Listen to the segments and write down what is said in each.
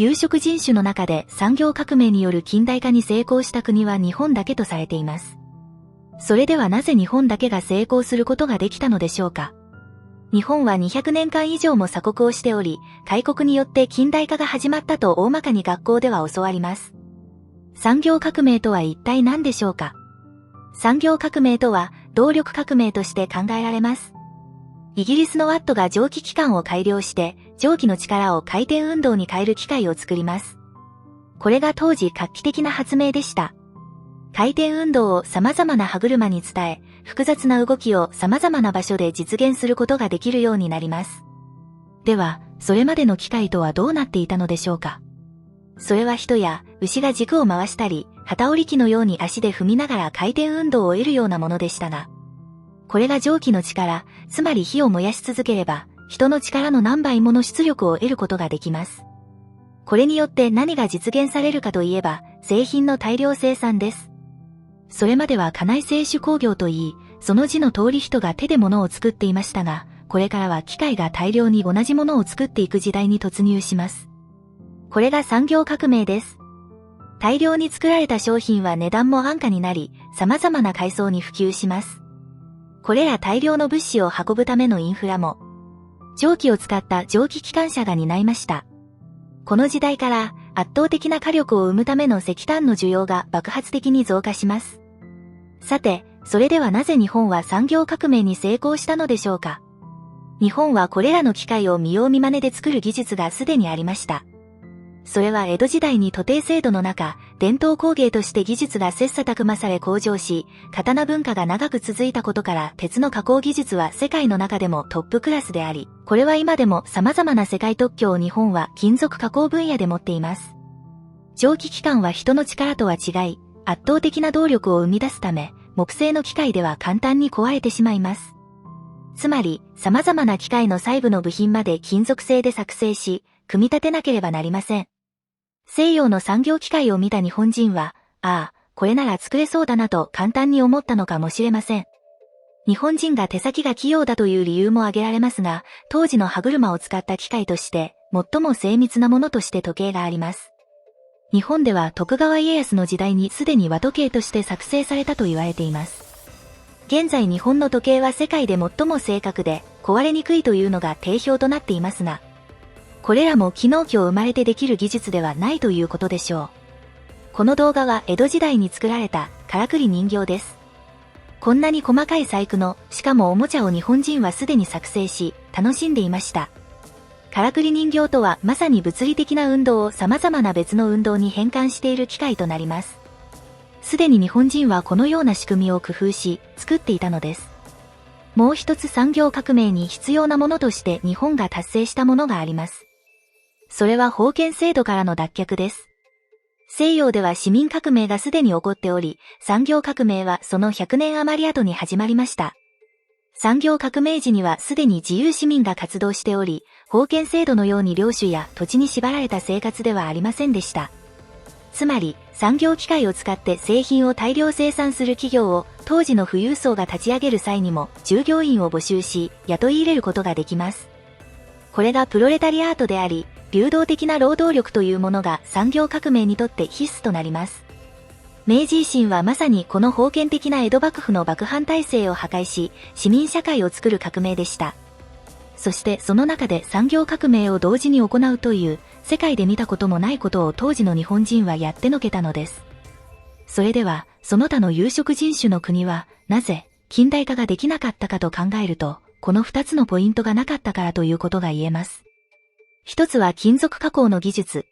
有色人種の中で産業革命による近代化に成功した国は日本だけとされています。それではなぜ日本だけが成功することができたのでしょうか。日本は200年間以上も鎖国をしており、開国によって近代化が始まったと大まかに学校では教わります。産業革命とは一体何でしょうか。産業革命とは動力革命として考えられます。イギリスのワットが蒸気機関を改良して、蒸気の力を回転運動に変える機械を作ります。これが当時画期的な発明でした。回転運動を様々な歯車に伝え、複雑な動きを様々な場所で実現することができるようになります。では、それまでの機械とはどうなっていたのでしょうか。それは人や牛が軸を回したり、機織り機のように足で踏みながら回転運動を得るようなものでしたが、これが蒸気の力、つまり火を燃やし続ければ、人の力の何倍もの出力を得ることができます。これによって何が実現されるかといえば、製品の大量生産です。それまでは家内製手工業といい、その字の通り人が手で物を作っていましたが、これからは機械が大量に同じものを作っていく時代に突入します。これが産業革命です。大量に作られた商品は値段も安価になり、様々な階層に普及します。これら大量の物資を運ぶためのインフラも、蒸気を使った蒸気機関車が担いました。この時代から圧倒的な火力を生むための石炭の需要が爆発的に増加します。さて、それではなぜ日本は産業革命に成功したのでしょうか。日本はこれらの機械を見よう見まねで作る技術がすでにありました。それは江戸時代に徒弟制度の中、伝統工芸として技術が切磋琢磨され向上し、刀文化が長く続いたことから鉄の加工技術は世界の中でもトップクラスであり、これは今でも様々な世界特許を日本は金属加工分野で持っています。蒸気機関は人の力とは違い、圧倒的な動力を生み出すため、木製の機械では簡単に壊れてしまいます。つまり、様々な機械の細部の部品まで金属製で作成し、組み立てなければなりません。西洋の産業機械を見た日本人は、ああ、これなら作れそうだなと簡単に思ったのかもしれません。日本人が手先が器用だという理由も挙げられますが、当時の歯車を使った機械として、最も精密なものとして時計があります。日本では徳川家康の時代にすでに和時計として作成されたと言われています。現在日本の時計は世界で最も正確で壊れにくいというのが定評となっていますが、これらも昨日今日生まれてできる技術ではないということでしょう。この動画は江戸時代に作られたからくり人形です。こんなに細かい細工の、しかもおもちゃを日本人はすでに作成し、楽しんでいました。からくり人形とはまさに物理的な運動を様々な別の運動に変換している機械となります。すでに日本人はこのような仕組みを工夫し、作っていたのです。もう一つ産業革命に必要なものとして日本が達成したものがあります。それは封建制度からの脱却です。西洋では市民革命がすでに起こっており、産業革命はその100年余り後に始まりました。産業革命時にはすでに自由市民が活動しており、封建制度のように領主や土地に縛られた生活ではありませんでした。つまり、産業機械を使って製品を大量生産する企業を当時の富裕層が立ち上げる際にも従業員を募集し、雇い入れることができます。これがプロレタリアートであり、流動的な労働力というものが産業革命にとって必須となります。明治維新はまさにこの封建的な江戸幕府の幕藩体制を破壊し、市民社会を作る革命でした。そしてその中で産業革命を同時に行うという、世界で見たこともないことを当時の日本人はやってのけたのです。それでは、その他の有色人種の国は、なぜ、近代化ができなかったかと考えると、この2つのポイントがなかったからということが言えます。一つは金属加工の技術。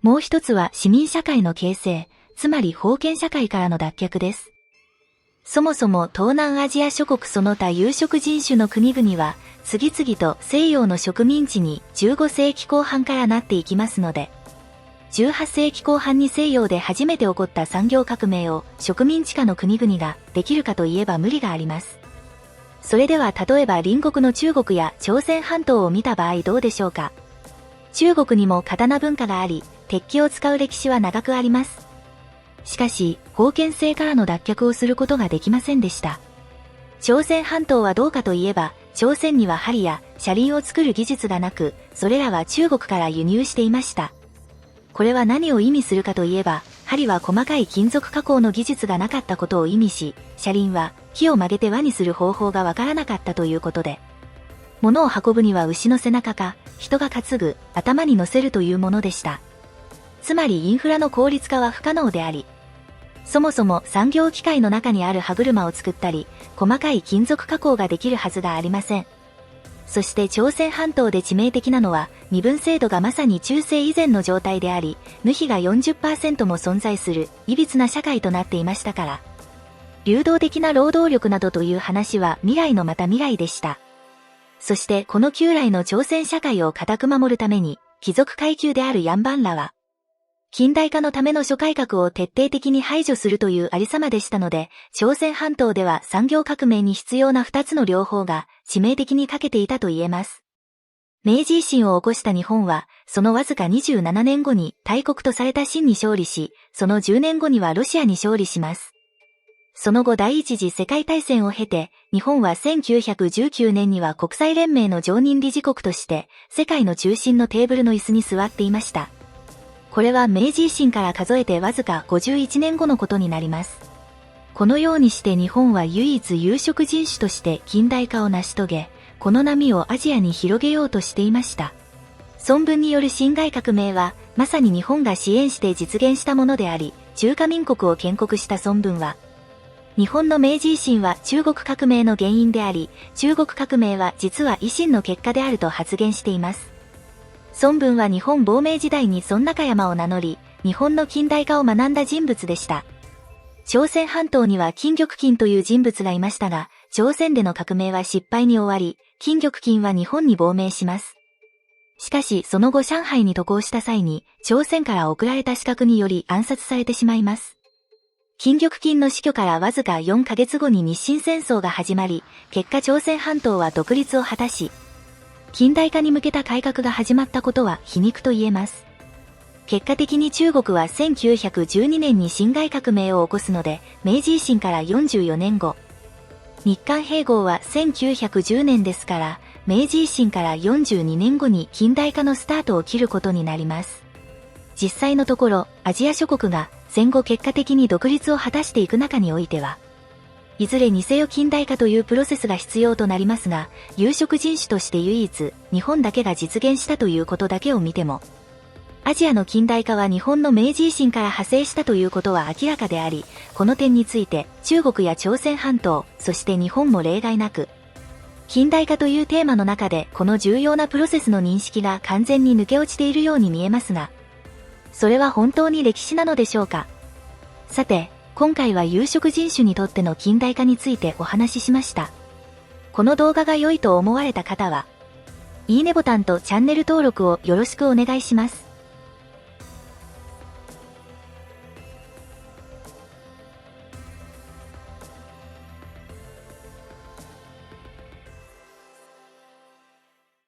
もう一つは市民社会の形成、つまり封建社会からの脱却です。そもそも東南アジア諸国その他有色人種の国々は、次々と西洋の植民地に15世紀後半からなっていきますので、18世紀後半に西洋で初めて起こった産業革命を植民地下の国々ができるかといえば無理があります。それでは例えば隣国の中国や朝鮮半島を見た場合どうでしょうか。中国にも刀文化があり、鉄器を使う歴史は長くあります。しかし、封建制からの脱却をすることができませんでした。朝鮮半島はどうかといえば、朝鮮には針や車輪を作る技術がなく、それらは中国から輸入していました。これは何を意味するかといえば、針は細かい金属加工の技術がなかったことを意味し、車輪は木を曲げて輪にする方法がわからなかったということで、物を運ぶには牛の背中か、人が担ぐ、頭に乗せるというものでした。つまりインフラの効率化は不可能であり、そもそも産業機械の中にある歯車を作ったり、細かい金属加工ができるはずがありません。そして朝鮮半島で致命的なのは、身分制度がまさに中世以前の状態であり、無比が 40% も存在する、歪な社会となっていましたから。流動的な労働力などという話は未来のまた未来でした。そしてこの旧来の朝鮮社会を固く守るために、貴族階級であるヤンバンらは、近代化のための諸改革を徹底的に排除するというありさまでしたので、朝鮮半島では産業革命に必要な2つの両方が致命的に欠けていたと言えます。明治維新を起こした日本は、そのわずか27年後に大国とされた清に勝利し、その10年後にはロシアに勝利します。その後第一次世界大戦を経て、日本は1919年には国際連盟の常任理事国として、世界の中心のテーブルの椅子に座っていました。これは明治維新から数えてわずか51年後のことになります。このようにして日本は唯一有色人種として近代化を成し遂げ、この波をアジアに広げようとしていました。孫文による辛亥革命は、まさに日本が支援して実現したものであり、中華民国を建国した孫文は、日本の明治維新は中国革命の原因であり、中国革命は実は維新の結果であると発言しています。孫文は日本亡命時代に孫中山を名乗り、日本の近代化を学んだ人物でした。朝鮮半島には金玉均という人物がいましたが、朝鮮での革命は失敗に終わり、金玉均は日本に亡命します。しかしその後上海に渡航した際に、朝鮮から送られた刺客により暗殺されてしまいます。金玉均の死去からわずか4ヶ月後に日清戦争が始まり、結果朝鮮半島は独立を果たし、近代化に向けた改革が始まったことは皮肉と言えます。結果的に中国は1912年に辛亥革命を起こすので、明治維新から44年後。日韓併合は1910年ですから、明治維新から42年後に近代化のスタートを切ることになります。実際のところ、アジア諸国が戦後結果的に独立を果たしていく中においては、いずれにせよ近代化というプロセスが必要となりますが、有色人種として唯一、日本だけが実現したということだけを見ても、アジアの近代化は日本の明治維新から派生したということは明らかであり、この点について中国や朝鮮半島、そして日本も例外なく、近代化というテーマの中でこの重要なプロセスの認識が完全に抜け落ちているように見えますが、それは本当に歴史なのでしょうか。さて、今回は有色人種にとっての近代化についてお話ししました。この動画が良いと思われた方は、いいねボタンとチャンネル登録をよろしくお願いします。